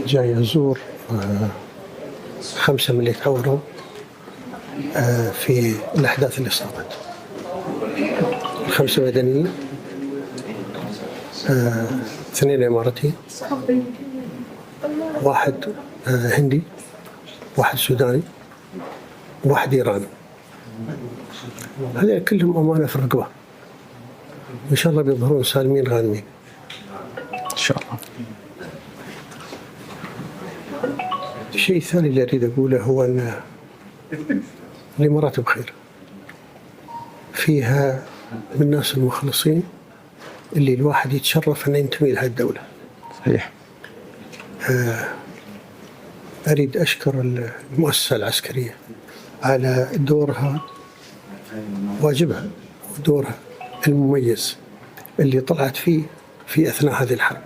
جاي أزور 5 من اللي تعوروا في الأحداث اللي صارت. 5 مدنيين، 2 إماراتيين، 1 هندي، 1 سوداني، 1 إيراني. هذول كلهم أمانة في الرقبة، إن شاء الله بيظهرون سالمين غانمين إن شاء الله. الشيء الثاني اللي أريد أقوله هو أن الإمارات بخير، فيها من الناس المخلصين اللي الواحد يتشرف أن ينتمي لهذه الدولة. صحيح. أريد أشكر المؤسسة العسكرية على دورها، واجبها ودورها المميز اللي طلعت فيه في أثناء هذه الحرب.